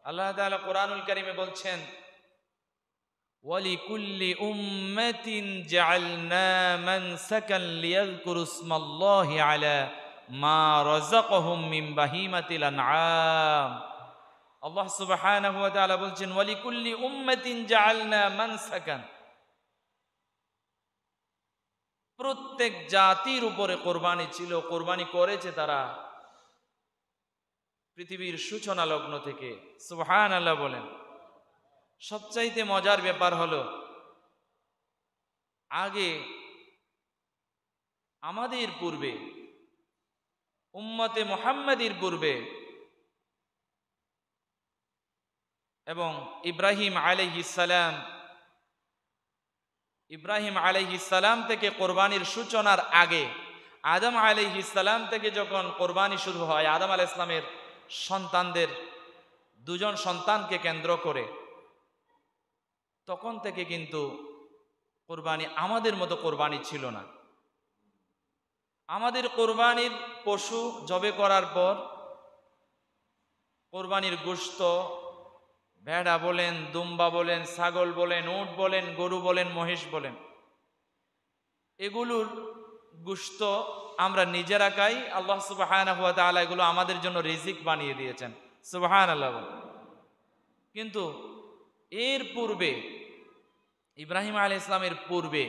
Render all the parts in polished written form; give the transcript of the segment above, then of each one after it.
আল্লাহ তাআলা কোরআনুল কারীমে বলছেন, ওয়ালিকুল্লি উম্মাতিন জাআলনা মানসাকান লিয়াযকুরু ইসমাল্লাহি আলা মা রাযাকাহুম মিন বাহিমাতিল আনআম। আল্লাহ সুবহানাহু ওয়া তাআলা বলছেন, ওয়ালিকুল্লি উম্মাতিন জাআলনা মানসাকান, প্রত্যেক জাতির উপরে কোরবানি ছিল, কোরবানি করেছে তারা পৃথিবীর সূচনা লগ্ন থেকে। সুবহানাল্লাহ বলেন। সবচাইতে মজার ব্যাপার হলো, আগে আমাদের পূর্বে, উম্মতে মুহাম্মাদির পূর্বে এবং ইব্রাহিম আলাইহিস সালাম থেকে কোরবানির সূচনার আগে, আদম আলাইহিস সালাম থেকে যখন কোরবানি শুরু হয়, আদম আলাইহিস সালামের সন্তানদের দুজন সন্তানকে কেন্দ্র করে, তখন থেকে কিন্তু কোরবানি আমাদের মতো কোরবানি ছিল না। আমাদের কোরবানির পশু জবে করার পর কোরবানির গোশত, ভেড়া বলেন, দুম্বা বলেন, ছাগল বলেন, উট বলেন, গরু বলেন, মহিষ বলেন, এগুলোর গোশত আমরা নিজেরা খাই। আল্লাহ সুবহানাহু ওয়া তাআলা এগুলো আমাদের জন্য রিজিক বানিয়ে দিয়েছেন। সুবহানাল্লাহ। কিন্তু এর পূর্বে, ইব্রাহিম আলাইহিস সালামের পূর্বে,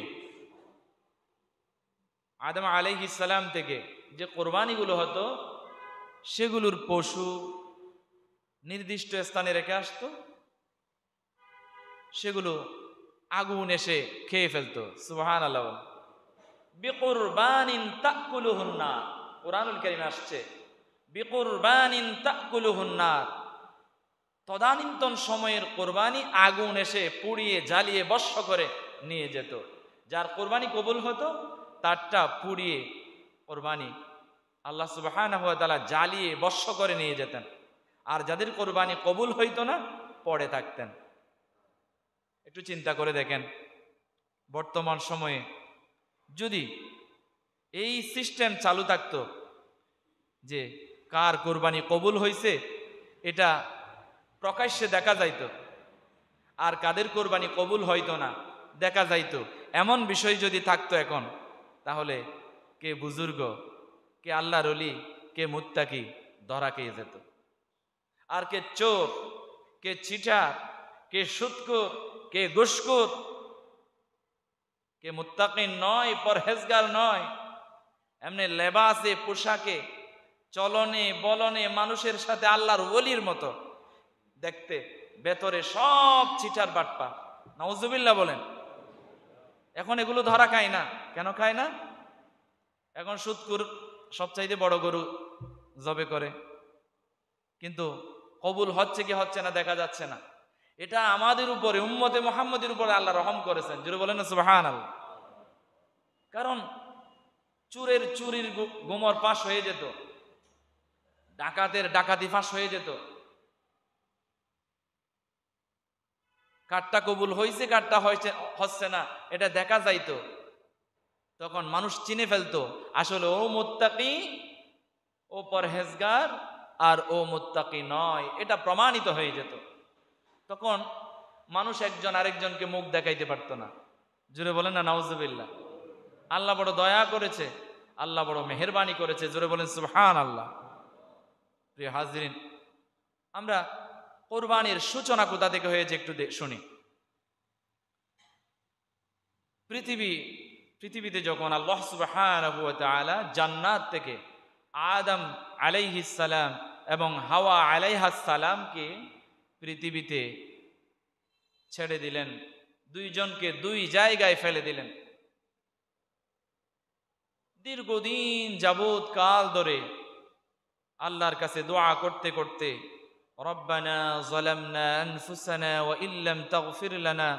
আদম আলাইহিস সালাম থেকে যে কোরবানিগুলো হতো, সেগুলোর পশু নির্দিষ্ট স্থানে রেখে আসতো, সেগুলো আগুন এসে খেয়ে ফেলতো। সুবহানাল্লাহ। বিকুরবানিন তাকুলুহুন নার, কোরআনুল কারীমে আসছে, বিকুরবানিন তাকুলুহুন নার, তদানীন্তন সময়ের কোরবানি আগুন এসে পুড়িয়ে জ্বালিয়ে ভস্ম করে নিয়ে যেত। যার কোরবানি কবুল হতো তারটা পুড়িয়ে কোরবানি আল্লাহ সুবহানাহু ওয়া তাআলা জ্বালিয়ে ভস্ম করে নিয়ে যেতেন। আর যাদের কোরবানি কবুল হইতো না, পড়ে থাকতেন। একটু চিন্তা করে দেখেন, বর্তমান সময়ে যদি এই সিস্টেম চালু থাকতো যে কার কোরবানি কবুল হয়েছে এটা প্রকাশ্যে দেখা যাইত, আর কাদের কোরবানি কবুল হইতো না দেখা যাইত, এমন বিষয় যদি থাকতো এখন, তাহলে কে বুজুর্গ, কে আল্লাহর ওলি, কে মুত্তাকি ধরা খেয়ে যেত। আর কে চোর, কে চিটার, কে সুদখোর, কে ঘুষখোর, কে মুত্তাকি নয়, পরহেজগার নয়, এমনি লেবাসে, পোশাকে, চলনে বলনে মানুষের সাথে আল্লাহর ওলির মতো দেখতে, ভেতরে সব চিটার বাটপা। নাউজুবিল্লাহ বলেন। এখন এগুলো ধরা খায় না। কেন খায় না? এখন সুদখোর সবচাইতে বড় গরু জবে করে, কিন্তু কবুল হচ্ছে কি হচ্ছে না দেখা যাচ্ছে না। এটা আমাদের উপরে, উম্মতে মুহাম্মদের উপরে আল্লাহ রহম করেছেন। জোরে বলেন না সুবহানাল্লাহ। কারণ চুরির গুমর ফাঁস হয়ে যেত, ডাকাতের ডাকাতি ফাঁস হয়ে যেত, কারটা কবুল হয়েছে কারটা হচ্ছে না এটা দেখা যাইতো। তখন মানুষ চিনে ফেলতো আসলে ও মুত্তাকি, ও পরহেজগার, আর ও মুত্তাকি নয়, এটা প্রমাণিত হয়ে যেত। তখন মানুষ একজন আরেকজনকে মুখ দেখাইতে পারতো না। জোরে বলেন না নাউজুবিল্লাহ। আল্লাহ বড় দয়া করেছে, আল্লাহ বড় মেহেরবানি করেছে। জোরে বলেন সুবহানাল্লাহ। প্রিয় হাজরিন, আমরা কোরবানির সূচনা কোথা থেকে হয়েছে একটু শুনি। পৃথিবীতে যখন আল্লাহ সুবহানাহু ওয়া তাআলা জান্নাত থেকে আদম আলাইহিস সালাম এবং হাওয়া আলাইহাস সালামকে পৃথিবীতে ছেড়ে দিলেন, দুইজনকে দুই জায়গায় ফেলে দিলেন। দীর্ঘদিন যাবৎ কাল ধরে আল্লাহর কাছে দোয়া করতে করতে, রব্বানা যালামনা আনফুসানা ওয়া ইল্লাম তাগফির লানা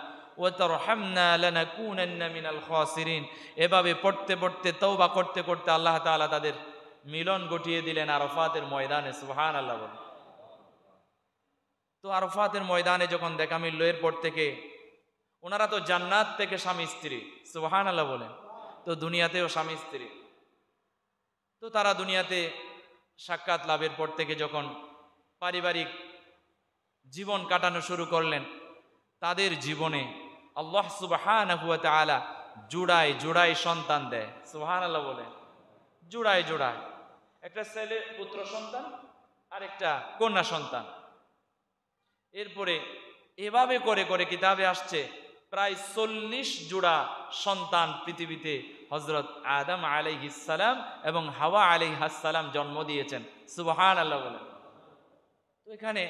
ওয়া তারহামনা লানাকুনান্না মিনাল খাসিরিন, এভাবে পড়তে পড়তে, তওবা করতে করতে আল্লাহ তাআলা তাদের মিলন ঘটিয়ে দিলেন আরাফাতের ময়দানে। সুবহানাল্লাহ বলেন। তো আরাফাতের ময়দানে যখন দেখা মিলল, এরপর থেকে ওনারা তো জান্নাত থেকে স্বামী স্ত্রী। সুবহানাল্লাহ বলেন। তো দুনিয়াতেও স্বামী স্ত্রী। তো তারা দুনিয়াতে সাক্ষাৎ লাভের পর থেকে যখন পারিবারিক জীবন কাটানো শুরু করলেন। তাদের জীবনে আল্লাহ সুবহানাহু ওয়া তাআলা জোড়ায় জোড়ায় সন্তান দেয়। সুবহানাল্লাহ বলে, জোড়ায় জোড়ায়, একটা ছেলে পুত্র সন্তান আর একটা কন্যা সন্তান। এরপরে এভাবে করে করে কিতাবে আসছে প্রায় 40 জোড়া সন্তান পৃথিবীতে হযরত আদম আলাইহিস সালাম এবং হাওয়া আলাইহাস সালাম জন্ম দিয়েছেন। সুবহানাল্লাহ বলেন। তো এখানে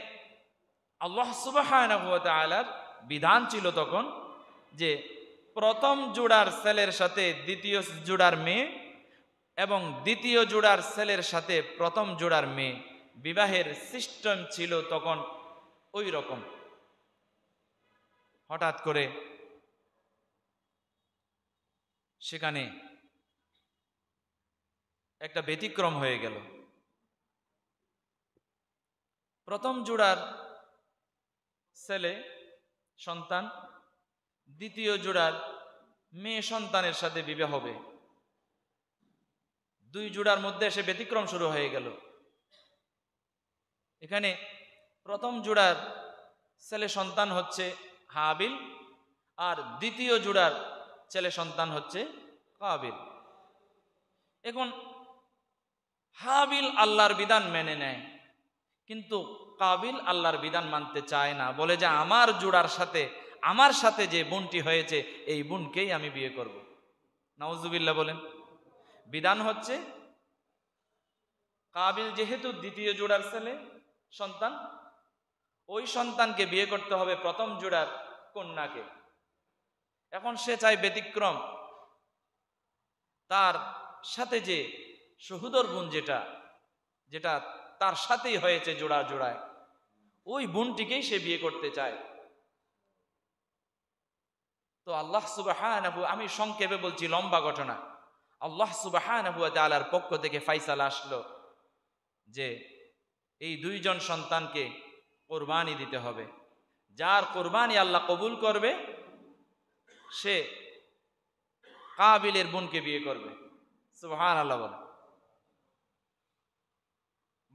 আল্লাহ সুবহানাহু ওয়া তাআলার বিধান ছিল তখন যে প্রথম জোড়ার ছেলের সাথে দ্বিতীয় জোড়ার মেয়ে এবং দ্বিতীয় জোড়ার ছেলের সাথে প্রথম জোড়ার মেয়ে, বিবাহের সিস্টেম ছিল তখন ওই রকম। হঠাৎ করে সেখানে একটা ব্যতিক্রম হয়ে গেল। প্রথম জোড়ার ছেলে সন্তান দ্বিতীয় জোড়ার মেয়ে সন্তানের সাথে বিবাহ হবে। দুই জোড়ার মধ্যে এসে ব্যতিক্রম শুরু হয়ে গেল। এখানে প্রথম জোড়ার ছেলে সন্তান হচ্ছে হাবিল আর দ্বিতীয় জোড়ার ছেলে সন্তান হচ্ছে কাবিল। এখন হাবিল আল্লাহর বিধান মেনে নেয়, কিন্তু কাবিল আল্লাহর বিধান মানতে চায় না, বলে যে আমার জোড়ার সাথে আমার সাথে যে বোনটি হয়েছে এই বোনকেই আমি বিয়ে করব। নাউজুবিল্লাহ বলেন। বিধান হচ্ছে কাবিল যেহেতু দ্বিতীয় জোড়ার ছেলে সন্তান, ওই সন্তানকে বিয়ে করতে হবে প্রথম জোড়ার কন্যাকে। এখন সে চায় ব্যতিক্রম, তার সাথে যে সহোদর বোন যেটা যেটা তার সাথেই হয়েছে জোড়া জোড়ায়, ওই বোনটিকেই সে বিয়ে করতে চায়। তো আল্লাহ সুবহানাহু, আমি সংক্ষেপে বলছি, লম্বা ঘটনা। আল্লাহ সুবহানাহু ওয়া তাআলার পক্ষ থেকে ফায়সালা আসলো যে এই দুইজন সন্তানকে কোরবানি দিতে হবে। যার কোরবানি আল্লাহ কবুল করবে সে কাবিলের বোনকে বিয়ে করবে। সুবহানাল্লাহ বলে।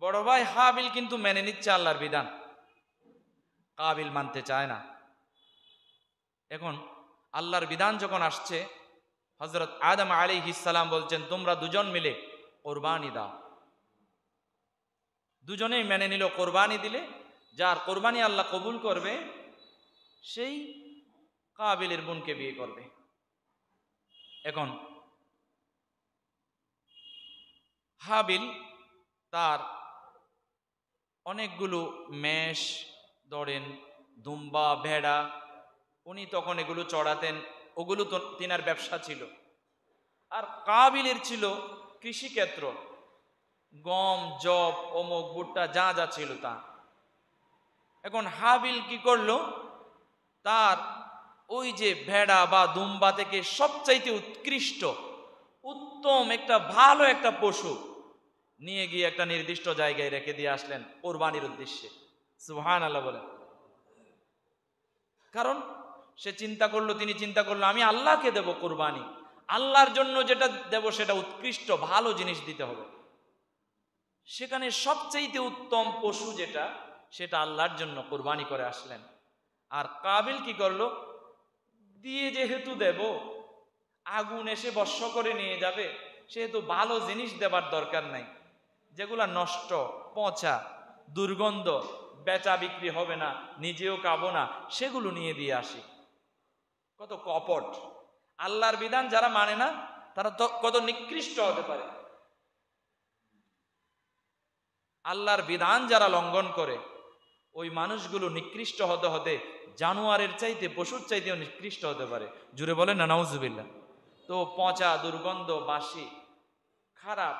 বড় ভাই হাবিল কিন্তু মেনে নিচ্ছে আল্লাহর বিধান, কাবিল মানতে চায় না। এখন আল্লাহর বিধান যখন আসছে, হযরত আদম আলাইহিস সালাম বলছেন তোমরা দুজন মিলে কোরবানি দাও। দুজনেই মেনে নিল, কোরবানি দিলে যার কোরবানি আল্লাহ কবুল করবে সেই কাবিলের বোনকে বিয়ে করবে। এখন হাবিল তার অনেকগুলো মেষ ধরেন, দুম্বা, ভেড়া, উনি তখন এগুলো চড়াতেন, ওগুলো তো তিনার ব্যবসা ছিল। আর কাবিলের ছিল কৃষিক্ষেত্র, গম, জব, অমুক, ভুট্টা, যা যা ছিল তা। এখন হাবিল কি করলো, তার ওই যে ভেড়া বা দুম্বা থেকে সবচাইতে উৎকৃষ্ট উত্তম একটা ভালো একটা পশু নিয়ে গিয়ে একটা নির্দিষ্ট জায়গায় রেখে দিয়ে আসলেন কোরবানির উদ্দেশ্যে। সুবহানাল্লাহ বলেন। কারণ সে তিনি চিন্তা করলো আমি আল্লাহকে দেব কোরবানি, আল্লাহর জন্য যেটা দেব সেটা উৎকৃষ্ট ভালো জিনিস দিতে হবে। সেখানে সবচেয়ে উত্তম পশু যেটা, সেটা আল্লাহর জন্য কোরবানি করে আসলেন। আর কাবিল কি করলো, দিয়ে যেহেতু দেব, আগুন এসে বর্ষ করে নিয়ে যাবে, সেহেতু ভালো জিনিস দেবার দরকার নাই, যেগুলা নষ্ট, পচা, দুর্গন্ধ, বেচা বিক্রি হবে না, নিজেও খাবো না, সেগুলো নিয়ে দিয়ে আসি। কত কপট! আল্লাহর বিধান যারা মানে না তারা তো কত নিকৃষ্ট হতে পারে। আল্লাহর বিধান যারা লঙ্ঘন করে ওই মানুষগুলো নিকৃষ্ট হতে হতে জানোয়ারের চাইতে, পশুর চাইতেও নিকৃষ্ট হতে পারে। জুড়ে বলেন না নাউজুবিল্লাহ। তো পচা, দুর্গন্ধ, বাসি, খারাপ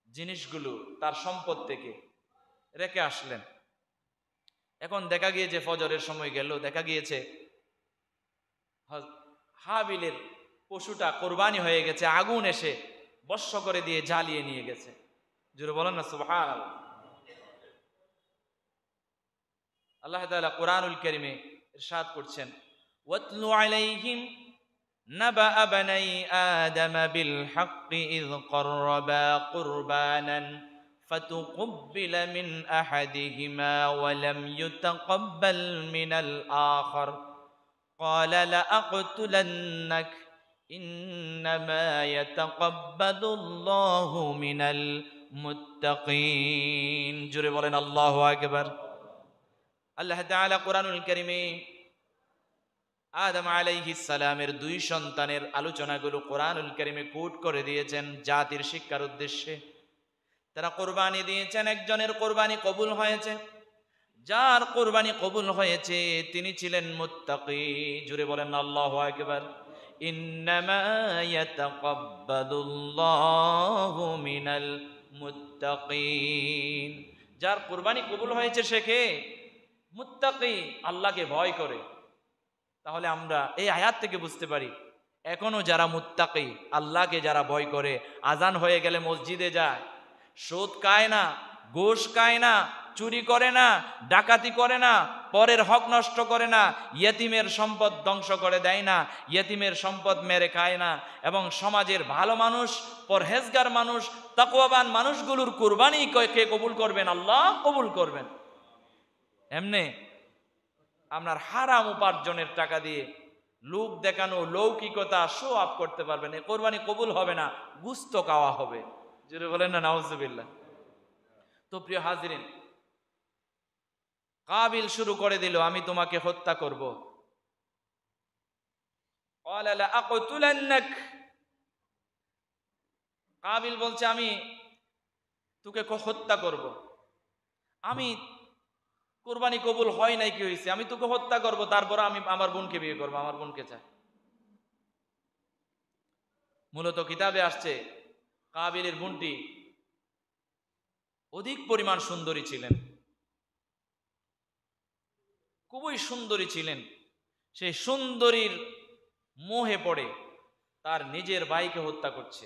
জিনিসগুলো তার সম্পদ থেকে রেখে আসলেন। এখন দেখা গিয়েছে ফজরের সময় গেল, দেখা গিয়েছে হাবিলের পশুটা কোরবানি হয়ে গেছে, আগুন এসে বর্ষ করে দিয়ে জ্বালিয়ে নিয়ে গেছে। জোরে বলেন না সুবহানাল্লাহ। আল্লাহ তাআলা কুরআনুল কারীমে ইরশাদ করছেন, ওয়াতলু আলাইহিম নাবা বানাই আদম বিল হক ইয ক্বাররাবা কুরবানান فتقبل من أحدهما ولم يتقبل من الآخر قال لأقتلنك إنما يتقبل الله من المتقين জোরে বলেন আল্লাহু আকবার। আল্লাহ তাআলা কোরআনুল কারীমে আদম আলাইহিস সালামের দুই সন্তানের আলোচনাগুলো কোরআনুল কারীমে কোট করে দিয়েছেন জাতির শিক্ষার উদ্দেশ্যে। তারা কোরবানি দিয়েছেন, একজনের কোরবানি কবুল হয়েছে, যার কোরবানি কবুল হয়েছে তিনি ছিলেন মুত্তাকি। জোরে বলেন আল্লাহু আকবার। ইন্নামা ইয়াতাকাব্বালুল্লাহু মিনাল মুত্তাকিন, যার কোরবানি কবুল হয়েছে সে কে? মুত্তাকি, আল্লাহকে ভয় করে। তাহলে আমরা এই আয়াত থেকে বুঝতে পারি এখনো যারা মুত্তাকি, আল্লাহকে যারা ভয় করে, আজান হয়ে গেলে মসজিদে যায়, সুদ খায় না, ঘুষ খায় না, চুরি করে না, ডাকাতি করে না, পরের হক নষ্ট করে না, ইয়েতিমের সম্পদ ধ্বংস করে দেয় না, ইয়েতিমের সম্পদ মেরে খায় না, এবং সমাজের ভালো মানুষ, পরহেজগার মানুষ, তাকওয়াবান মানুষগুলোর কুরবানি কে কবুল করবেন? আল্লাহ কবুল করবেন। এমনি আপনার হারাম উপার্জনের টাকা দিয়ে লোক দেখানো, লৌকিকতা, শো আপ করতে পারবেন, এ কোরবানি কবুল হবে না, গুস্ত খাওয়া হবে। যেটা বলেন না, নাউজুবিল্লাহ। তো প্রিয় হাজিরিন, কাবিল শুরু করে দিল, আমি তোমাকে হত্যা করব। কাবিল বলছে আমি তোকে হত্যা করব। আমি কোরবানি কবুল হয় নাই, কি হয়েছে? আমি তোকে হত্যা করব, তারপর আমি আমার বোনকে বিয়ে করবো, আমার বোনকে চাই। মূলত কিতাবে আসছে কাবিলের বোনটি অধিক পরিমাণ সুন্দরী ছিলেন, খুবই সুন্দরী ছিলেন। সেই সুন্দরীর মোহে পড়ে তার নিজের ভাইকে হত্যা করছে।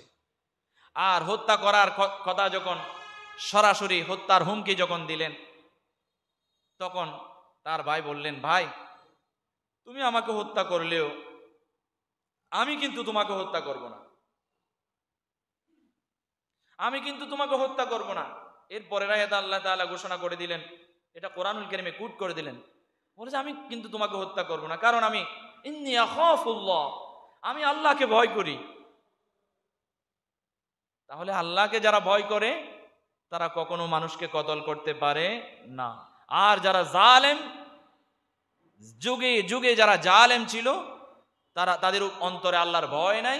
আর হত্যা করার কথা যখন সরাসরি হত্যার হুমকি যখন দিলেন, তখন তার ভাই বললেন, ভাই তুমি আমাকে হত্যা করলেও আমি কিন্তু তোমাকে হত্যা করব না, আমি কিন্তু তোমাকে হত্যা করব না। এরপরের আয়াতে আল্লাহ তাআলা ঘোষণা করে দিলেন, এটা কোরআনুল কারীমে কোট করে দিলেন, বলেছে আমি কিন্তু তোমাকে হত্যা করব না, কারণ আমি ইন্নী আখাফুল্লাহ, আমি আল্লাহকে ভয় করি। তাহলে আল্লাহকে যারা ভয় করে তারা কখনো মানুষকে কতল করতে পারে না। আর যারা জালেম, যুগে যুগে যারা জালেম ছিল, তাদের অন্তরে আল্লাহর ভয় নাই,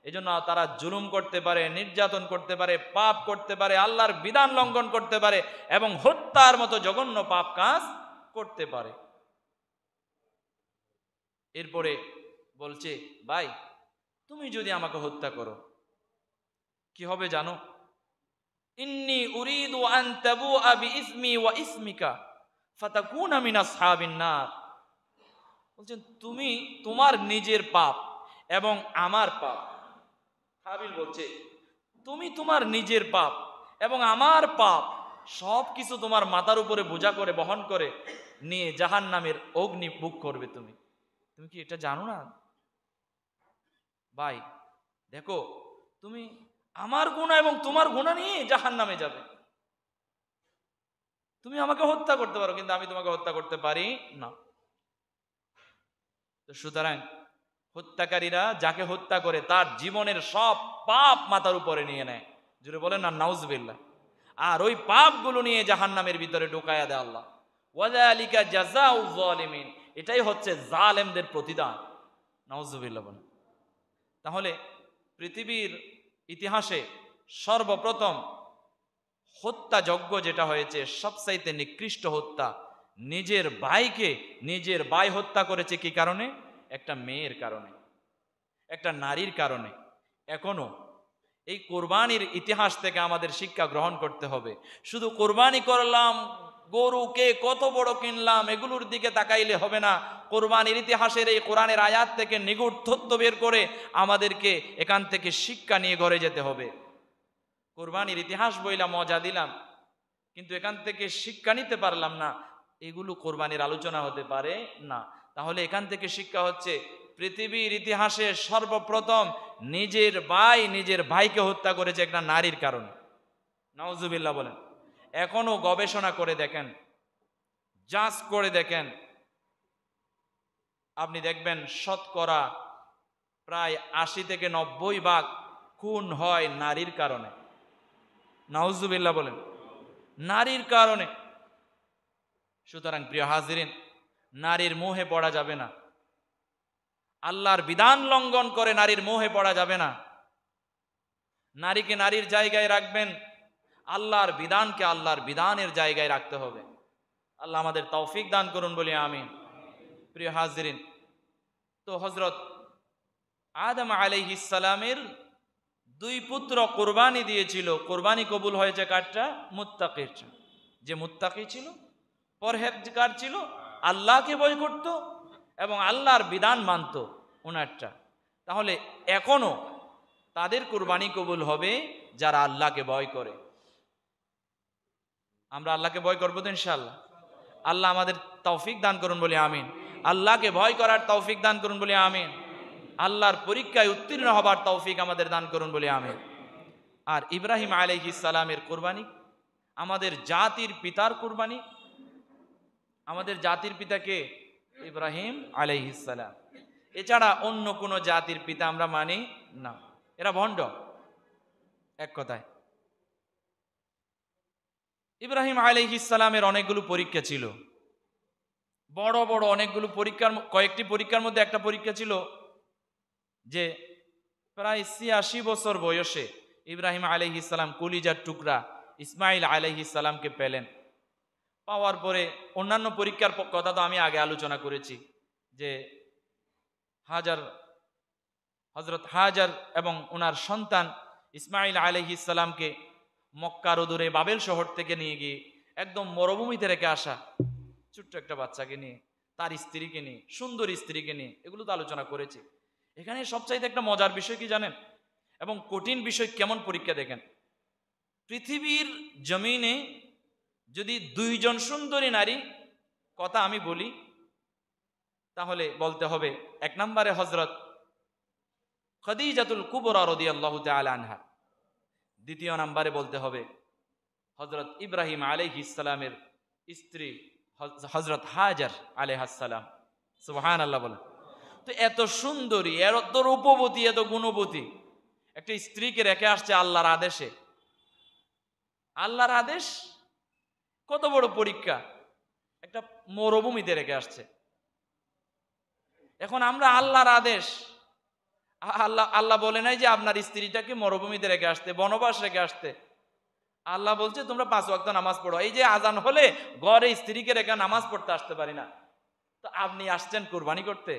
এজন্য তারা জুলুম করতে পারে, নির্যাতন করতে পারে, পাপ করতে পারে, আল্লাহর বিধান লঙ্ঘন করতে পারে, এবং হত্যার মতো জঘন্য পাপ কাজ করতে পারে। এরপরে বলছে, ভাই তুমি যদি আমাকে হত্যা করো কি হবে জানো? ইন্নী উরিদু আন তাবুআ বিইসমি ওয়া ইসমিকা ফাতাকুনা মিন আসহাবিন নার। বলছেন তুমি তোমার নিজের পাপ এবং আমার পাপ, কাবিল বলছে তুমি তোমার নিজের পাপ এবং আমার পাপ সব কিছু তোমার মাথার উপরে বোঝা করে বহন করে নিয়ে জাহান্নামের অগ্নি বুক করবে। তুমি কি এটা জানো না? ভাই দেখো, তুমি আমার গুনাহ এবং তোমার গুনাহ নিয়ে জাহান্নামে যাবে। তুমি আমাকে হত্যা করতে পারো, কিন্তু আমি তোমাকে হত্যা করতে পারি না। তো সুতরাং হত্যাকারীরা যাকে হত্যা করে তার জীবনের সব পাপ মাথার উপরে নিয়ে নেয়। জুড়ে বলেন না নাউজুবিল্লাহ। আর ওই পাপগুলো নিয়ে জাহান্নামের ভিতরে ঢুকায়া দেয় আল্লাহ। ওয়াযালিকা জাযাউয যালিমিন, এটাই হচ্ছে জালেমদের প্রতিদান। নাউজুবিল্লাহ বলেন। তাহলে পৃথিবীর ইতিহাসে সর্বপ্রথম হত্যাযজ্ঞ যেটা হয়েছে, সবচাইতে নিকৃষ্ট হত্যা, নিজের ভাই হত্যা করেছে কি কারণে? একটা মেয়ের কারণে, একটা নারীর কারণে। এখনো এই কোরবানির ইতিহাস থেকে আমাদের শিক্ষা গ্রহণ করতে হবে। শুধু কোরবানি করলাম, গরুকে কত বড় কিনলাম, এগুলোর দিকে তাকাইলে হবে না। কোরবানির ইতিহাসের এই কোরআনের আয়াত থেকে নিগুড় তথ্য বের করে আমাদেরকে এখান থেকে শিক্ষা নিয়ে ঘরে যেতে হবে। কোরবানির ইতিহাস বইলা মজা দিলাম, কিন্তু এখান থেকে শিক্ষা নিতে পারলাম না, এগুলো কোরবানির আলোচনা হতে পারে না। তাহলে এখান থেকে শিক্ষা হচ্ছে, পৃথিবীর ইতিহাসে সর্বপ্রথম নিজের ভাইকে হত্যা করেছে একটা নারীর কারণে। নাউজুবিল্লাহ বলেন। এখনো গবেষণা করে দেখেন, যাচ করে দেখেন, আপনি দেখবেন শতকরা প্রায় ৮০ থেকে ৯০ ভাগ খুন হয় নারীর কারণে। নাউজুবিল্লাহ বলেন, নারীর কারণে। সুতরাং প্রিয় হাজিরিন, নারীর মোহে পড়া যাবে না, আল্লাহর বিধান লঙ্ঘন করে নারীর মোহে পড়া যাবে না। নারীকে নারীর জায়গায় রাখবেন, আল্লাহর বিধানকে আল্লাহর বিধানের জায়গায় রাখতে হবে। আল্লাহ আমাদের তৌফিক দান করুন বলি আমিন। প্রিয় হাজিরিন, তো হযরত আদম আলাইহিস সালামের 2 পুত্র কুরবানি দিয়েছিল। কুরবানি কবুল হয়েছে কারটা? মুত্তাকির। যে মুত্তাকি ছিল, পরহেজগার ছিল, আল্লাহকে ভয় করত এবং আল্লাহর বিধান মানত, ওনারটা। তাহলে এখনো তাদের কুরবানি কবুল হবে যারা আল্লাহকে ভয় করে। আমরা আল্লাহকে ভয় করবো তো ইনশাআল্লাহ। আল্লাহ আমাদের তৌফিক দান করুন বলি আমিন। আল্লাহকে ভয় করার তৌফিক দান করুন বলি আমিন। আল্লাহর পরীক্ষায় উত্তীর্ণ হবার তৌফিক আমাদের দান করুন বলি আমিন। আর ইব্রাহিম আলাইহিস সালামের কুরবানি আমাদের জাতির পিতার কুরবানি। আমাদের জাতির পিতাকে ইব্রাহিম আলাইহিস সালাম, এছাড়া অন্য কোনো জাতির পিতা আমরা মানি না, এরা ভণ্ড। এক কথায় ইব্রাহিম আলাইহিস সালামের অনেকগুলো পরীক্ষা ছিল, বড় বড় অনেকগুলো পরীক্ষার, কয়েকটি পরীক্ষার মধ্যে একটা পরীক্ষা ছিল যে প্রায় ৮৬ বছর বয়সে ইব্রাহিম আলাইহিস সালাম কলিজার টুকরা ইসমাইল আলাইহিস সালামকে পেলেন। পাওয়ার পরে অন্যান্য পরীক্ষার কথা তো আমি আগে আলোচনা করেছি যে হযরত হাজার এবং ওনার সন্তান ইসমাইল আলাইহিস সালামকে মক্কার অদূরে বাবেল শহর থেকে নিয়ে গিয়ে একদম মরুভূমিতে রেখে আসা, ছোট্ট একটা বাচ্চাকে নিয়ে, তার স্ত্রীকে নিয়ে, সুন্দর স্ত্রীকে নিয়ে, এগুলো তো আলোচনা করেছি। এখানে সবচাইতে একটা মজার বিষয় কি জানেন, এবং কঠিন বিষয়, কেমন পরীক্ষা দেখেন। পৃথিবীর জমিনে যদি 2 জন সুন্দরী নারী কথা আমি বলি, তাহলে বলতে হবে 1 নম্বরে হযরত খাদিজাতুল কুবরা রাদিয়াল্লাহু তাআলা আনহা, 2য় নম্বরে বলতে হবে হযরত ইব্রাহিম আলাইহিস সালামের স্ত্রী হযরত হাজার আলাইহাস সালাম। সুবহানাল্লাহ বলেন। তো এত সুন্দরী, এত রূপবতী, এত গুণবতী একটা স্ত্রীকে রেখে আসছে আল্লাহর আদেশে। আল্লাহর আদেশ, কত বড় পরীক্ষা, একটা মরুভূমিতে রেখে আসছে। এখন আমরা আল্লাহর আদেশ, আল্লাহ বলে নাই যে আপনার স্ত্রীটাকে মরুভূমিতে রেখে আসতে, বনবাস রেখে আসতে। আল্লাহ বলছে তোমরা 5 ওয়াক্ত নামাজ পড়ো। এই যে আজান হলে ঘরে স্ত্রীকে রেখে নামাজ পড়তে আসতে পারি না, তো আপনি আসছেন কুরবানি করতে,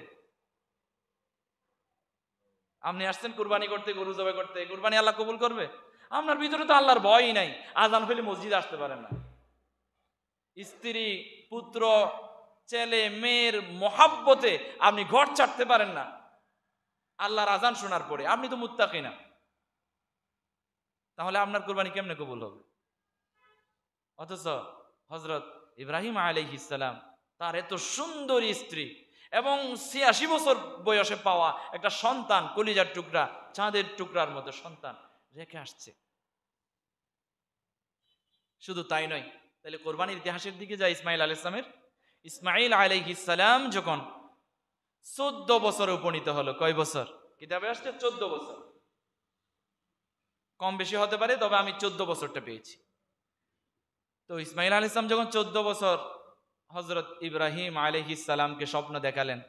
আপনি আসছেন কুরবানি করতে, গরু জবাই করতে। কুরবানি আল্লাহ কবুল করবে? আপনার ভিতরে তো আল্লাহর ভয়ই নাই, আজান হলে মসজিদে আসতে পারেন না। স্ত্রী, পুত্র, ছেলে মেয়ের মহাব্বতে আপনি ঘর ছাড়তে পারেন না আল্লাহর আজান শোনার পরে, আপনি তো মুত্তাকি না। তাহলে আপনার কুরবানি কেমনে কবুল হবে? অথচ হযরত ইব্রাহিম আলাইহিস সালাম তার এত সুন্দরী স্ত্রী এবং ৮৬ বছর বয়সে পাওয়া একটা সন্তান, কলিজার টুকরা, চাঁদের টুকরার মতো সন্তান রেখে আসছে। শুধু তাই নয়, তাহলে কোরবানির ইতিহাসের দিকে যায়। ইসমাইল আলাইহিস সালামের, ইসমাইল আলাইহিস সালাম যখন 14 বছরে উপনীত হলো, কয় বছর? কিতাবে আসছে 14 বছর, কম বেশি হতে পারে, তবে আমি 14 বছরটা পেয়েছি। তো ইসমাইল আলাইহিস সালাম যখন 14 বছর, হযরত ইব্রাহিম আলাইহিস সালামকে স্বপ্ন দেখালেন।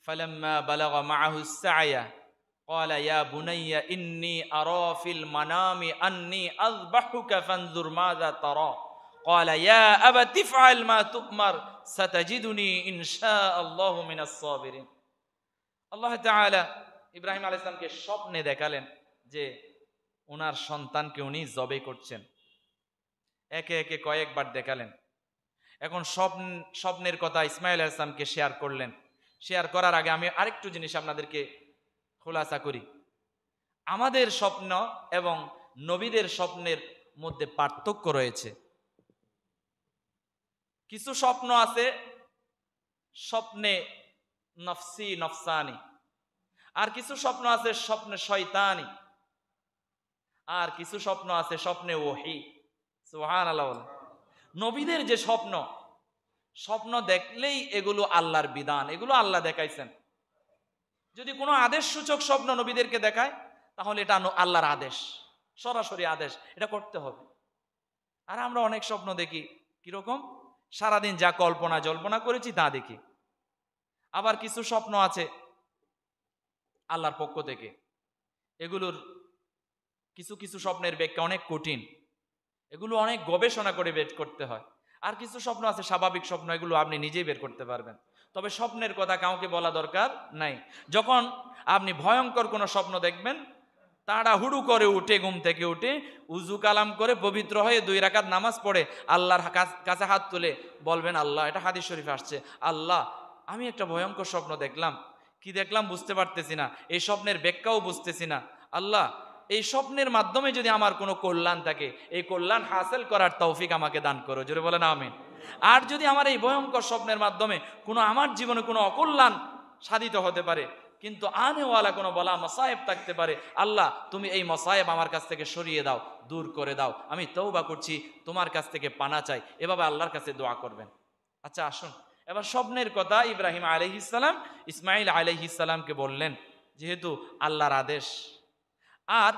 ফালাম্মা বালাগা মাআহু আস-সা'য়া ক্বালা ইয়া বুনাইয়া ইন্নী আরা ফিল মানামি আন্নী আযবাহুকা ফানজুর মাযা তারা ক্বালা ইয়া আবাতি ইফআল মা তু'মার সাতাজিদুনি ইনশাআল্লাহু মিনাস সাবিরিন। আল্লাহ তাআলা ইব্রাহিম আলাইহিস সালামকে স্বপ্নে দেখালেন যে ওনার সন্তানকে উনি জবে করছেন। একে একে কয়েকবার দেখালেন। এখন স্বপ্নের কথা ইসমাইল আলাইহিস সালামকে শেয়ার করলেন। শেয়ার করার আগে আমি আরেকটু জিনিস আপনাদেরকে খোলাসা করি। আমাদের স্বপ্ন এবং নবীদের স্বপ্নের মধ্যে পার্থক্য রয়েছে। কিছু স্বপ্ন আছে স্বপ্নে নফসি, নফসানি, আর কিছু স্বপ্ন আছে স্বপ্নে শয়তানি। আর কিছু স্বপ্ন আছে স্বপ্নে ওহী। সুবহানাল্লাহ। নবীদের যে স্বপ্ন, স্বপ্ন দেখলেই এগুলো আল্লাহর বিধান, এগুলো আল্লাহ দেখাইছেন। যদি কোনো আদেশ সূচক স্বপ্ন নবীদেরকে দেখায় তাহলে এটা আল্লাহর আদেশ, সরাসরি আদেশ, এটা করতে হবে। আর আমরা অনেক স্বপ্ন দেখি কিরকম, সারাদিন যা কল্পনা জল্পনা করেছি তা দেখি। আবার কিছু স্বপ্ন আছে আল্লাহর পক্ষ থেকে, এগুলোর কিছু কিছু স্বপ্নের ব্যাখ্যা অনেক কঠিন, এগুলো অনেক গবেষণা করে বের করতে হয়। আর কিছু স্বপ্ন আছে স্বাভাবিক স্বপ্ন, এগুলো আপনি নিজেই বের করতে পারবেন। তবে স্বপ্নের কথা কাউকে বলা দরকার নাই। যখন আপনি ভয়ঙ্কর কোনো স্বপ্ন দেখবেন, তাড়াহুড়ো করে উঠে ঘুম থেকে উঠে উজু কালাম করে পবিত্র হয়ে 2 রাকাত নামাজ পড়ে আল্লাহর কাছে হাত তুলে বলবেন, আল্লাহ, এটা হাদিস শরীফে আসছে, আল্লাহ আমি একটা ভয়ঙ্কর স্বপ্ন দেখলাম, কি দেখলাম বুঝতে পারতেছি না, এই স্বপ্নের ব্যাখ্যাও বুঝতেছি না, আল্লাহ এই স্বপ্নের মাধ্যমে যদি আমার কোনো কল্যাণ থাকে, এই কল্যাণ হাসিল করার তৌফিক আমাকে দান করো, জোরে বলেন আমিন। আর যদি আমার এই ভয়ঙ্কর স্বপ্নের মাধ্যমে কোনো আমার জীবনে কোনো অকল্যাণ সাধিত হতে পারে, কিন্তু আনেওয়ালা কোনো বলা মসায়েব থাকতে পারে, আল্লাহ তুমি এই মসায়েব আমার কাছ থেকে সরিয়ে দাও, দূর করে দাও, আমি তওবা করছি, তোমার কাছ থেকে পানা চাই, এভাবে আল্লাহর কাছে দোয়া করবেন। আচ্ছা আসুন এবার স্বপ্নের কথা ইব্রাহিম আলাইহিস সালাম ইসমাইল আলাইহিস সালামকে বললেন, যেহেতু আল্লাহর আদেশ। আর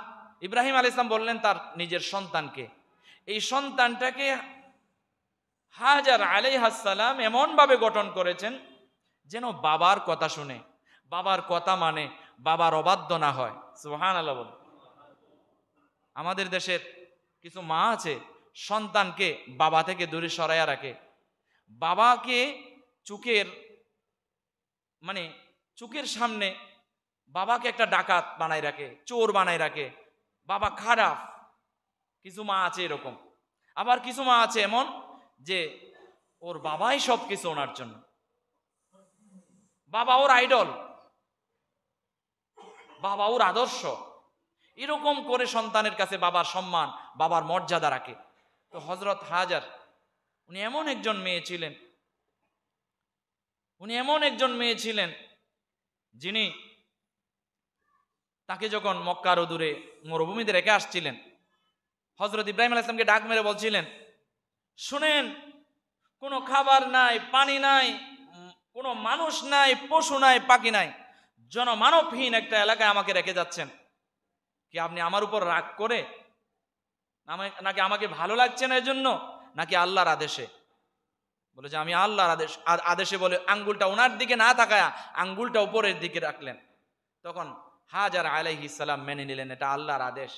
ইব্রাহিম আলাইহিস সালাম বললেন তার নিজের সন্তানকে, এই সন্তানটাকে হাজার আলাইহাস সালাম এমন ভাবে গঠন করেছেন যেন বাবার কথা শুনে, বাবার কথা মানে, বাবার অবাধ্য না হয়। সুবহানাল্লাহ বল। আমাদের দেশের কিছু মা আছে সন্তানকে বাবা থেকে দূরে সরাইয়া রাখে, বাবাকে চোখের সামনে বাবাকে একটা ডাকাত বানায় রাখে, চোর বানায় রাখে, বাবা খারাপ। কিছু মা আছে এরকম। আবার কিছু মা আছে এমন যে ওর বাবাই সব কিছু ওনার জন্য, বাবা ওর আইডল, বাবা ওর আদর্শ, এরকম করে সন্তানের কাছে বাবার সম্মান, বাবার মর্যাদা রাখে। তো হযরত হাজার উনি এমন একজন মেয়ে ছিলেন, যিনি তাকে যখন মক্কার দূরে মরুভূমিতে রেখে আসছিলেন, হযরত ইব্রাহিম আলাইহিস সালামকে ডাক মেরে বলছিলেন, শুনেন, কোনো খাবার নাই, পানি নাই, কোনো মানুষ নাই, পশু নাই, পাখি নাই, জনমানবহীন একটা এলাকায় আমাকে রেখে যাচ্ছেন, কি আপনি আমার উপর রাগ করে, নাকি আমাকে ভালো লাগছে না এজন্য, নাকি আল্লাহর আদেশে? বলে যে আমি আল্লাহর আদেশে বলে আঙ্গুলটা ওনার দিকে না তাকায়া আঙ্গুলটা উপরের দিকে রাখলেন। তখন হাজার আলাইহিস সালাম মেনে নিলেন এটা আল্লাহর আদেশ।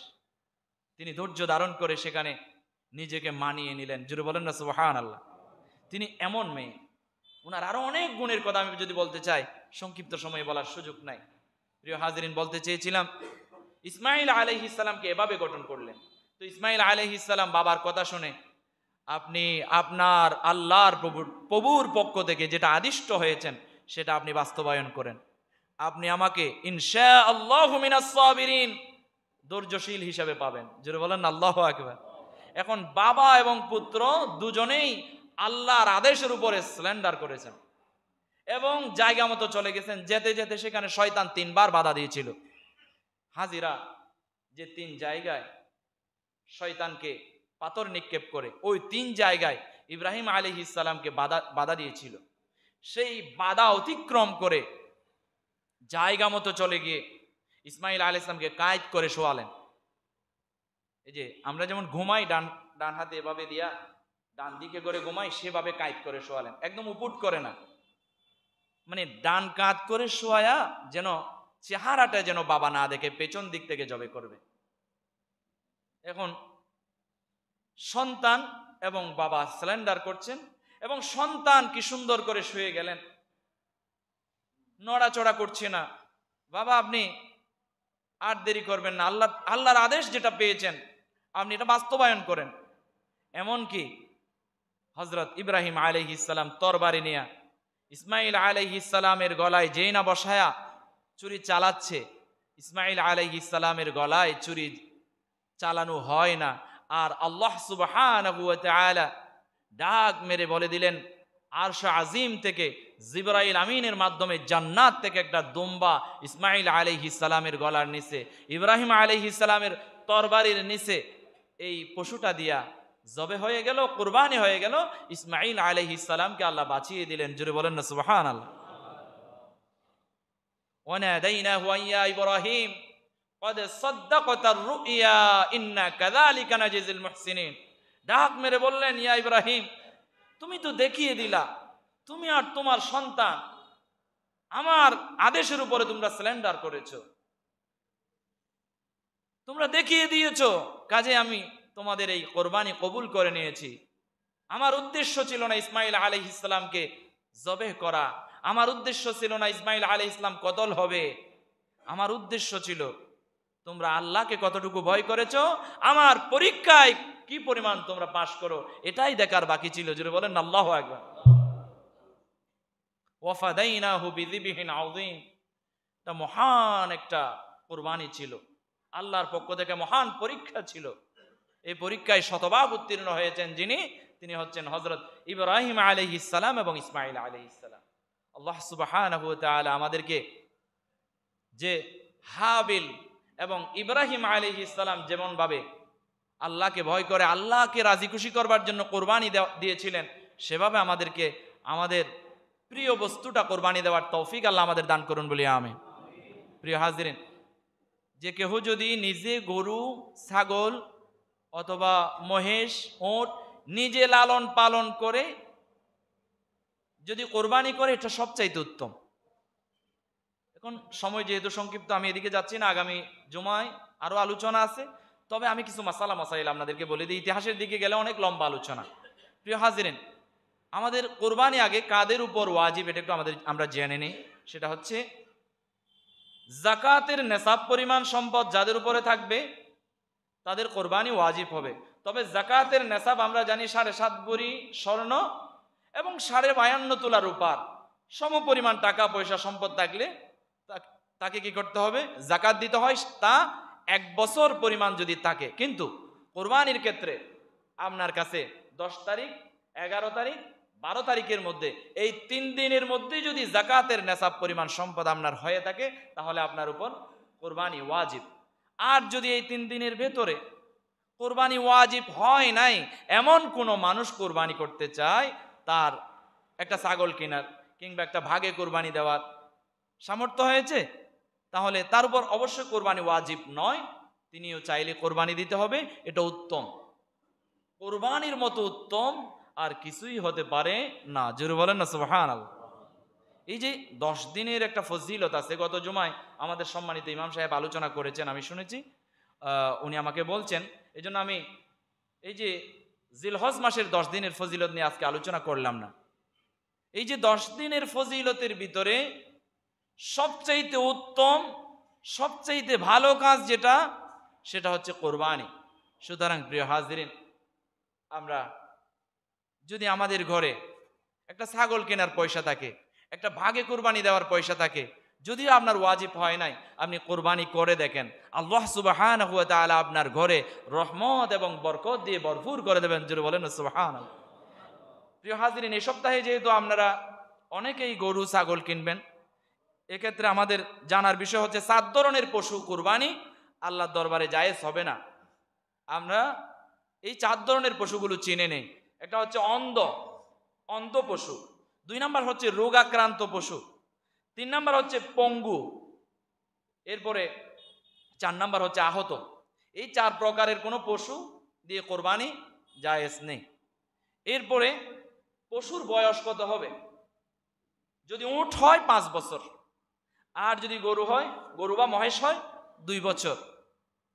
তিনি ধৈর্য ধারণ করে সেখানে নিজেকে মানিয়ে নিলেন। জুড়ে বলেন না সুবহানাল্লাহ। তিনি এমন মেয়ে, ওনার আরো অনেক গুণের কথা আমি যদি বলতে চাই সংক্ষিপ্ত সময়ে বলার সুযোগ নাই। প্রিয় হাজিরিন, বলতে চেয়েছিলাম ইসমাইল আলাইহিস সালামকে এভাবে গঠন করলেন। তো ইসমাইল আলাইহিস সালাম বাবার কথা শুনে আপনি আপনার আল্লাহর প্রভুর পক্ষ থেকে যেটা আদিষ্ট হয়েছেন সেটা আপনি বাস্তবায়ন করেন। আপনি আমাকে ইনশাআল্লাহু মিনাস সাবিরিন ধৈর্যশীল হিসাবে পাবেন। জোরে বলেন আল্লাহু আকবার। এখন বাবা এবং পুত্র দুজনেই আল্লাহর আদেশের উপরে স্ল্যান্ডার করেছেন এবং জায়গা মতো চলে গেছেন। যেতে যেতে সেখানে শয়তান 3 বার বাধা দিয়েছিল। হাজিরা যে 3 জায়গায় শয়তানকে পাথর নিক্ষেপ করে, ওই 3 জায়গায় ইব্রাহিম আলাইহিস সালামকে বাধা দিয়েছিল। সেই বাধা অতিক্রম করে জায়গা মতো চলে গিয়ে ইসমাইল আলাইহিস সালামকে কায়েদ করে শোয়ালেন। এই যে আমরা যেমন ঘুমাই ডান হাতে এভাবে দিয়া ডান দিকে করে ঘুমাই, সেভাবে কায়েদ করে শোয়ালেন, একদম উপুট করে না, মানে ডান কাঁধ করে শোয়া, যেন চেহারাটা যেন বাবা না দেখে, পেছন দিক থেকে জবে করবে। এখন সন্তান এবং বাবা স্যালেন্ডার করছেন এবং সন্তান কি সুন্দর করে শুয়ে গেলেন, নড়াচড়া করছে না। বাবা আপনি আর দেরি করবেন না, আল্লাহর আদেশ যেটা পেয়েছেন আপনি এটা বাস্তবায়ন করেন। এমনকি হযরত ইব্রাহিম আলাইহিস সালাম তরবারি নিয়ে ইসমাইল আলাইহিস সালামের গলায় যেই না বসায়া ছুরি চালাচ্ছে, ইসমাইল আলাইহিস সালামের গলায় ছুরি চালানো হয় না। আর আল্লাহ সুবহানাহু ওয়া তাআলা ডাক মেরে বলে দিলেন আরশ আজিম থেকে জিবরাইল আমিনের মাধ্যমে জান্নাত থেকে একটা দুম্বা ইসমাইল আলাইহিস সালামের গলার নিচে ইব্রাহিম আলাইহিস সালামের তরবারির নিচে এই পশুটা দিয়া জবে হয়ে গেল, কুরবানি হয়ে গেল। ইসমাঈল আলাইহিস সালামকে আল্লাহ বাঁচিয়ে দিলেন। জোরে বলেন না সুবহানাল্লাহ। ওয়ানাদাইনাহু ইয়া ইব্রাহিম ক্বাদ সাদ্দাকতার রুইয়া ইন্না কাযালিকা নাজিল মুহসিনিন। ডাক মেরে বললেন, ইয়া ইব্রাহিম, তুমি তো দেখিয়ে দিলা, তুমি আর তোমার সন্তান আমার আদেশের উপরে তোমরা স্যালেন্ডার করেছো, তোমরা দেখিয়ে দিয়েছো, কাজে আমি তোমাদের এই কোরবানি কবুল করে নিয়েছি। আমার উদ্দেশ্য ছিল না ইসমাঈল আলাইহিস সালামকে জবেহ করা, আমার উদ্দেশ্য ছিল না ইসমাঈল আলাইহিস সালাম কতল হবে, আমার উদ্দেশ্য ছিল তোমরা আল্লাহকে কতটুকু ভয় করেছো, আমার পরীক্ষায় কি পরিমাণ তোমরা পাশ করো, এটাই দেখার বাকি ছিল। জোরে বলেন আল্লাহু আকবার। ওয়াফাদাইনাহু বিযিবহিন আযীম। এটা মহান একটা কুরবানি ছিল, আল্লাহর পক্ষ থেকে মহান পরীক্ষা ছিল। এই পরীক্ষায় শতভাগ উত্তীর্ণ হয়েছেন যিনি, তিনি হচ্ছেন হযরত ইব্রাহিম আলাইহিস সালাম এবং ইসমাঈল আলাইহিস সালাম। আল্লাহ সুবহানাহু ওয়া তাআলা আমাদেরকে যে হাবিল এবং ইব্রাহিম আলাইহিস সালাম যেমন ভাবে আল্লাহকে ভয় করে আল্লাহকে রাজি খুশি করবার জন্য কোরবানি দিয়েছিলেন, সেভাবে আমাদেরকে আমাদের প্রিয় বস্তুটা কোরবানি দেওয়ার তৌফিক আল্লাহ আমাদের দান করুন বলি আমিন। প্রিয় হাজিরিন, যে কেহ যদি নিজে গরু, ছাগল অথবা মহেশ, ওট নিজে লালন পালন করে যদি কোরবানি করে, এটা সবচাইতে উত্তম। এখন সময় যেহেতু সংক্ষিপ্ত, আমি এদিকে যাচ্ছি না, আগামী জুমায় আরো আলোচনা আছে। তবে আমি কিছু মাসালা মাসাইল আপনাদেরকে বলে দিই, ইতিহাসের দিকে গেলে অনেক লম্বা আলোচনা। প্রিয় হাজিরিন, আমাদের কোরবানি আগে কাদের উপর ওয়াজিব এটা একটু আমরা জেনে নিই। সেটা হচ্ছে যাকাতের নেসাব পরিমাণ সম্পদ যাদের উপরে থাকবে তাদের কোরবানি ওয়াজিব হবে। তবে যাকাতের নেসাব আমরা জানি 7.5 ভরি স্বর্ণ এবং 52.5 তোলা রূপার সম পরিমাণ টাকা পয়সা সম্পদ থাকলে তাকে কি করতে হবে? যাকাত দিতে হয়, তা 1 বছর পরিমাণ যদি থাকে। কিন্তু কোরবানির ক্ষেত্রে আপনার কাছে 10 তারিখ, 11 তারিখ, 12 তারিখের মধ্যে, এই 3 দিনের মধ্যে যদি যাকাতের নেসাব পরিমাণ সম্পদ আপনার হয়ে থাকে, তাহলে আপনার উপর কোরবানি ওয়াজিব। আর যদি এই 3 দিনের ভেতরে কোরবানি ওয়াজিব হয় নাই, এমন কোনো মানুষ কোরবানি করতে চায়, তার একটা ছাগল কেনার কিংবা একটা ভাগে কোরবানি দেওয়ার সামর্থ্য হয়েছে, তাহলে তার উপর অবশ্যই কোরবানি ওয়াজিব নয়, তিনিও চাইলে কোরবানি দিতে হবে। এটা উত্তম, কোরবানির মতো উত্তম আর কিছুই হতে পারে না। জোরে বলেন না সুবহানাল্লাহ। এই যে 10 দিনের একটা ফজিলত আছে, গত জুমায় আমাদের সম্মানিত ইমাম সাহেব আলোচনা করেছেন, আমি শুনেছি, উনি আমাকে বলছেন। এই জন্য আমি এই যে জিলহজ মাসের 10 দিনের ফজিলত নিয়ে আজকে আলোচনা করলাম না। এই যে 10 দিনের ফজিলতের ভিতরে সবচাইতে উত্তম, সবচাইতে ভালো কাজ যেটা, সেটা হচ্ছে কোরবানি। সুতরাং প্রিয় হাজিরিন, আমরা যদি আমাদের ঘরে একটা ছাগল কেনার পয়সা থাকে, একটা ভাগে কোরবানি দেওয়ার পয়সা থাকে, যদিও আপনার ওয়াজিব হয় নাই, আপনি কোরবানি করে দেখেন, আল্লাহ সুবহানাহু ওয়া তাআলা আপনার ঘরে রহমত এবং বরকত দিয়ে ভরপুর করে দেবেন। জোরে বলেন সুবহানাল্লাহ। প্রিয় হাজিরিন, এই সপ্তাহে যেহেতু আপনারা অনেকেই গরু ছাগল কিনবেন, এক্ষেত্রে আমাদের জানার বিষয় হচ্ছে 7 ধরনের পশু কোরবানি আল্লাহর দরবারে জায়েজ হবে না। আমরা এই 4 ধরনের পশুগুলো চিনে নেই। একটা হচ্ছে অন্ধ পশু, 2 নাম্বার হচ্ছে রোগাক্রান্ত পশু, 3 নাম্বার হচ্ছে পঙ্গু, এরপরে 4 নাম্বার হচ্ছে আহত। এই 4 প্রকারের কোনো পশু দিয়ে কোরবানি জায়েজ নেই। এরপরে পশুর বয়স কত হবে? যদি উট হয় 5 বছর, আর যদি গরু হয়, গরু বা মহেশ হয় 2 বছর,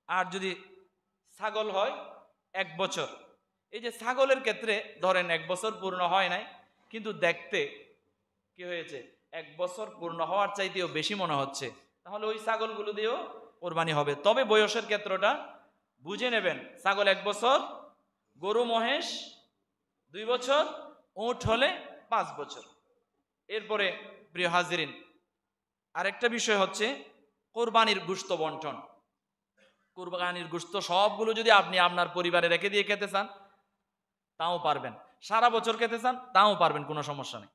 আর যদি ছাগল হয় 1 বছর। এই যে ছাগলের ক্ষেত্রে ধরেন 1 বছর পূর্ণ হয় নাই, কিন্তু দেখতে কি হয়েছে, 1 বছর পূর্ণ হওয়ার চাইতেও বেশি মনে হচ্ছে, তাহলে ওই ছাগলগুলো দিয়েও কোরবানি হবে। তবে বয়সের ক্ষেত্রটা বুঝে নেবেন, ছাগল 1 বছর, গরু মহেশ 2 বছর, উট হলে 5 বছর। এরপরে প্রিয় হাজিরিন, আরেকটা বিষয় হচ্ছে কোরবানির গোশত বন্টন। কোরবানির গোশত সবগুলো যদি আপনি আপনার পরিবারে রেখে দিয়ে খেতে চান তাও পারবেন, সারা বছর খেতে চান তাও পারবেন, কোনো সমস্যা নেই।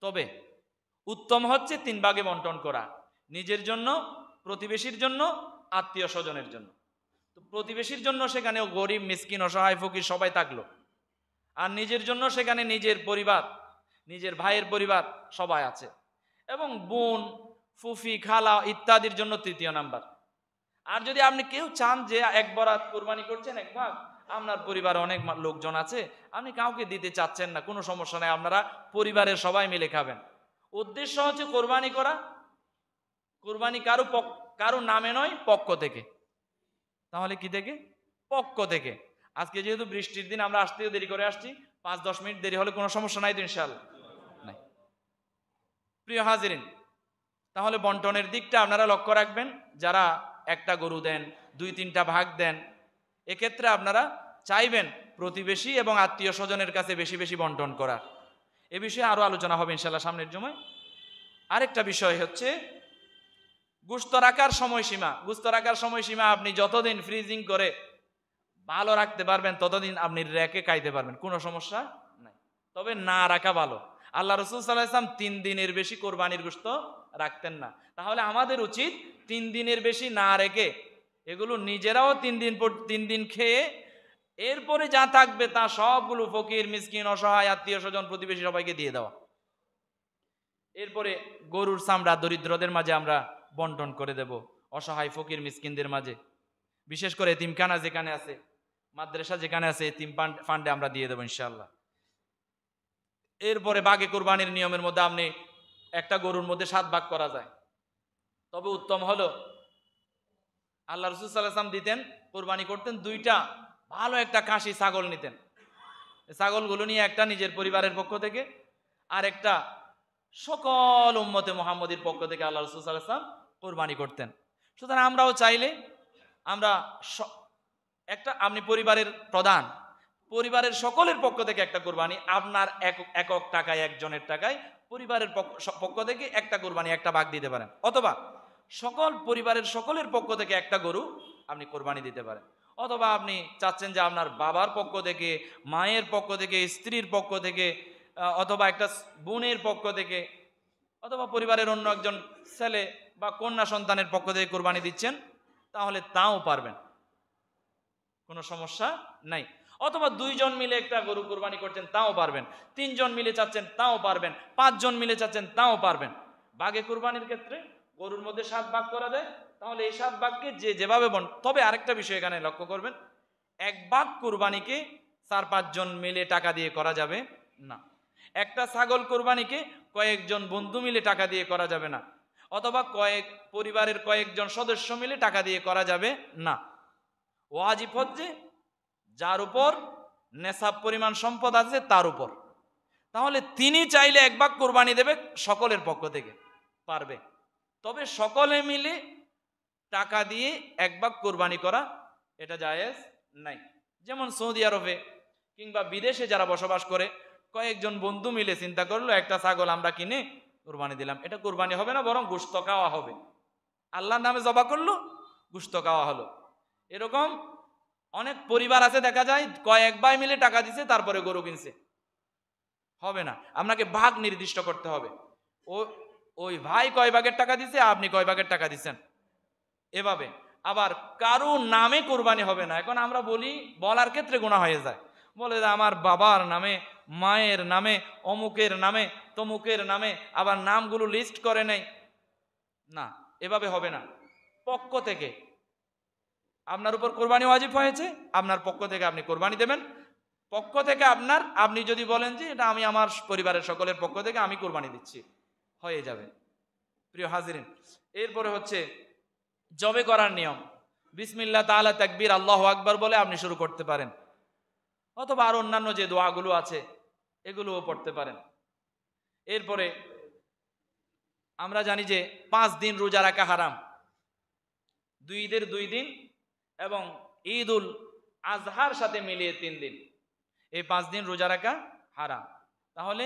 তবে উত্তম হচ্ছে 3 ভাগে বন্টন করা, নিজের জন্য, প্রতিবেশীর জন্য, আত্মীয় স্বজনের জন্য। তো প্রতিবেশীর জন্য সেখানেও গরিব মিসকিন অসহায় ফকির সবাই থাকলো, আর নিজের জন্য সেখানে নিজের পরিবার, নিজের ভাইয়ের পরিবার সবাই আছে, এবং বোন ফুফি খালা ইত্যাদির জন্য তৃতীয় নাম্বার। আর যদি আপনি কেউ চান যে এক বরাত কোরবানি করছেন, এক ভাগ, আপনার পরিবারে অনেক লোকজন আছে, আপনি কাউকে দিতে চাচ্ছেন না, কোনো সমস্যা নেই, আপনারা পরিবারের সবাই মিলে খাবেন। উদ্দেশ্য হচ্ছে কোরবানি করা, কোরবানি কারো নামে নয়, পক্ষ থেকে। তাহলে কি থেকে? পক্ষ থেকে। আজকে যেহেতু বৃষ্টির দিন আমরা আসতেও দেরি করে আসছি, 5-10 মিনিট দেরি হলে কোনো সমস্যা নাই তো ইনশাআল্লাহ? নাই। প্রিয় হাজিরিন, তাহলে বন্টনের দিকটা আপনারা লক্ষ্য রাখবেন। যারা একটা গরু দেন, 2-3টা ভাগ দেন, এক্ষেত্রে আপনারা চাইবেন প্রতিবেশী এবং আত্মীয় স্বজনের কাছে বেশি বেশি বন্টন করার। এ বিষয়ে আরো আলোচনা হবে ইনশাআল্লাহ সামনের জন্য। আরেকটা বিষয় হচ্ছে গোশত রাখার সময়সীমা। গোশত রাখার সময়সীমা আপনি যতদিন ফ্রিজিং করে ভালো রাখতে পারবেন ততদিন আপনি রেখে খাইতে পারবেন, কোনো সমস্যা নাই। তবে না রাখা ভালো। আল্লাহ রাসূল সাল্লাল্লাহু আলাইহি ওয়াসাল্লাম 3 দিনের বেশি কোরবানির গোশত রাখতেন না। তাহলে আমাদের উচিত 3 দিনের বেশি না রেখে এগুলো নিজেরাও 3 দিন খেয়ে এরপরে যা থাকবে তা সবগুলো ফকির মিসকিন অসহায় আত্মীয় স্বজন প্রতিবেশী সবাইকে দিয়ে দেওয়া। এরপরে গরুর চামড়া দরিদ্রদের মাঝে আমরা বন্টন করে দেব, অসহায় ফকির মিসকিনদের মাঝে। বিশেষ করে এতিমখানা যেখানে আছে, মাদ্রাসা যেখানে আছে, এতিম ফান্ডে আমরা দিয়ে দেবো ইনশাআল্লাহ। এরপরে বাগে কোরবানির নিয়মের মধ্যে আপনি একটা গরুর মধ্যে 7 ভাগ করা যায়। তবে উত্তম হলো আল্লাহ রাসূল সাল্লাল্লাহু আলাইহি ওয়াসাল্লাম দিতেন, কোরবানি করতেন 2টা ভালো একটা খাসি ছাগল নিতেন। ছাগলগুলো নিয়ে একটা নিজের পরিবারের পক্ষ থেকে, আর একটা সকল উম্মতে মুহাম্মদীর পক্ষ থেকে আল্লাহ রাসূল সাল্লাল্লাহু আলাইহি ওয়াসাল্লাম কোরবানি করতেন। সুতরাং আমরাও চাইলে আমরা একটা, আপনি পরিবারের প্রধান, পরিবারের সকলের পক্ষ থেকে একটা কোরবানি, আপনার একক টাকায়, একজনের টাকায় পরিবারের পক্ষ থেকে একটা কোরবানি, একটা ভাগ দিতে পারেন। অথবা সকল পরিবারের সকলের পক্ষ থেকে একটা গরু আপনি কোরবানি দিতে পারেন। অথবা আপনি চাচ্ছেন যে আপনার বাবার পক্ষ থেকে, মায়ের পক্ষ থেকে, স্ত্রীর পক্ষ থেকে, অথবা একটা বোনের পক্ষ থেকে, অথবা পরিবারের অন্য একজন ছেলে বা কন্যা সন্তানের পক্ষ থেকে কোরবানি দিচ্ছেন, তাহলে তাও পারবেন, কোনো সমস্যা নাই। অথবা 2 জন মিলে একটা গরু কোরবানি করছেন, তাও পারবেন। 3 জন মিলে চাচ্ছেন, তাও পারবেন। 5 জন মিলে চাচ্ছেন, তাও পারবেন। ভাগে কোরবানির ক্ষেত্রে গরুর মধ্যে 7 ভাগ করা যায়, তাহলে এই 7 ভাগকে যে যেভাবে তবে আরেকটা বিষয় এখানে লক্ষ্য করবেন, 1 ভাগ কোরবানিকে 4-5 জন মিলে টাকা দিয়ে করা যাবে না। একটা ছাগল কোরবানিকে কয়েকজন বন্ধু মিলে টাকা দিয়ে করা যাবে না, অথবা পরিবারের কয়েকজন সদস্য মিলে টাকা দিয়ে করা যাবে না। ওয়াজিব হচ্ছে যার উপর নেশাব পরিমাণ সম্পদ আছে তার উপর। তাহলে তিনি চাইলে 1 ভাগ কোরবানি দেবে সকলের পক্ষ থেকে, পারবে। তবে সকলে মিলে টাকা দিয়ে 1 ভাগ কোরবানি করা এটা জায়েজ নাই। যেমন সৌদি আরবে কিংবা বিদেশে যারা বসবাস করে, কয়েকজন বন্ধু মিলে চিন্তা করলো একটা ছাগল আমরা কিনে কোরবানি দিলাম, এটা কোরবানি হবে না, বরং গোশত খাওয়া হবে। আল্লাহর নামে জবা করলো, গোশত খাওয়া হলো। এরকম অনেক পরিবার আছে, দেখা যায় কয়েক ভাই মিলে টাকা দিছে তারপরে গরু কিনছে। হবে না, আপনাকে ভাগ নির্দিষ্ট করতে হবে। ওই ভাই কয় ভাগের টাকা দিছে, আপনি কয় ভাগের টাকা দিচ্ছেন, এভাবে। আবার কারো নামে কোরবানি হবে না। এখন আমরা বলার ক্ষেত্রে গুনাহ হয়ে যায়, বলে যে আমার বাবার নামে, মায়ের নামে, অমুকের নামে, তমুকের নামে, আবার নামগুলো লিস্ট করে নেই। না, এভাবে হবে না। পক্ষ থেকে আপনার উপর কোরবানি ওয়াজিব হয়েছে, আপনার পক্ষ থেকে আপনি কোরবানি দেবেন। পক্ষ থেকে আপনি যদি বলেন যে এটা আমি আমার পরিবারের সকলের পক্ষ থেকে আমি কোরবানি দিচ্ছি, হয়ে যাবে। প্রিয় হাজিরিন, এরপরে হচ্ছে জবে করার নিয়ম। বিসমিল্লাহ তাআলা তাকবীর আল্লাহু আকবার বলে আপনি শুরু করতে পারেন, অথবা আর অন্যান্য যে দোয়াগুলো আছে এগুলোও পড়তে পারেন। এরপরে আমরা জানি যে 5 দিন রোজা রাখা হারাম, 2 ঈদের 2 দিন এবং ঈদুল আজহার সাথে মিলিয়ে 3 দিন, এই 5 দিন রোজা রাখা হারাম। তাহলে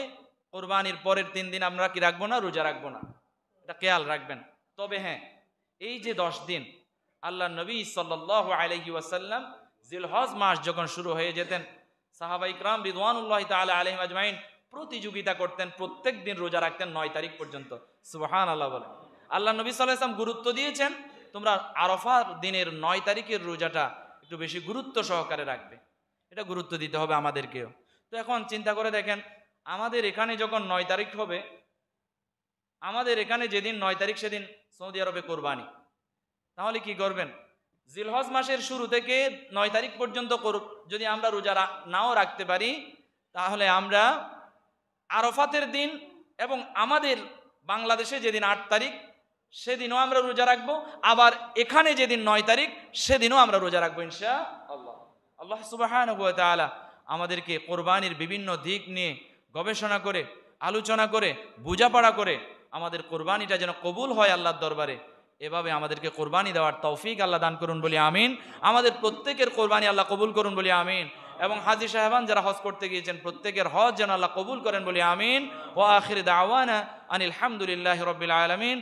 কোরবানির পরের 3 দিন আমরা কি রাখবো না, রোজা রাখবো না, এটা খেয়াল রাখবেন। তবে হ্যাঁ, এই যে 10 দিন আল্লাহ নবী সাল্লাল্লাহু আলাইহি ওয়াসাল্লাম জিলহজ মাস যখন শুরু হয়ে যেতেন, সাহাবা ইকরাম রিদওয়ানুল্লাহি তাআলা আলাইহিম আজমাইন প্রতিযোগিতা করতেন, প্রত্যেক দিন রোজা রাখতেন 9 তারিখ পর্যন্ত। সুবহানাল্লাহ বলে। আল্লাহ নবী সাল্লাল্লাহু আলাইহি ওয়াসাল্লাম গুরুত্ব দিয়েছেন তোমরা আরাফার দিনের 9 তারিখের রোজাটা একটু বেশি গুরুত্ব সহকারে রাখবে। এটা গুরুত্ব দিতে হবে আমাদেরকেও। তো এখন চিন্তা করে দেখেন, আমাদের এখানে যখন 9 তারিখ হবে, আমাদের এখানে যেদিন 9 তারিখ সেদিন সৌদি আরবে কোরবানি, তাহলে কি করবেন? জিলহজ মাসের শুরু থেকে 9 তারিখ পর্যন্ত যদি আমরা রোজা নাও রাখতে পারি, তাহলে আমরা আরাফাতের দিন এবং আমাদের বাংলাদেশে যেদিন 8 তারিখ সেদিনও আমরা রোজা রাখবো, আবার এখানে যেদিন 9 তারিখ সেদিনও আমরা রোজা রাখবো ইনশাআল্লাহ। আল্লাহ সুবহানাহু ওয়া তাআলা আমাদেরকে কোরবানির বিভিন্ন দিক নিয়ে গবেষণা করে, আলোচনা করে, বোঝাপড়া করে আমাদের কোরবানিটা যেন কবুল হয় আল্লাহর দরবারে, এভাবে আমাদেরকে কোরবানি দেওয়ার তৌফিক আল্লাহ দান করুন বলি আমিন। আমাদের প্রত্যেকের কোরবানি আল্লাহ কবুল করুন বলি আমিন। এবং হাজী সাহেবান যারা হজ করতে গিয়েছেন প্রত্যেকের হজ যেন আল্লাহ কবুল করেন বলি আমিন। ওয়া আখির দাওয়ানা আনিল হামদুলিল্লাহি রাব্বিল আলামিন।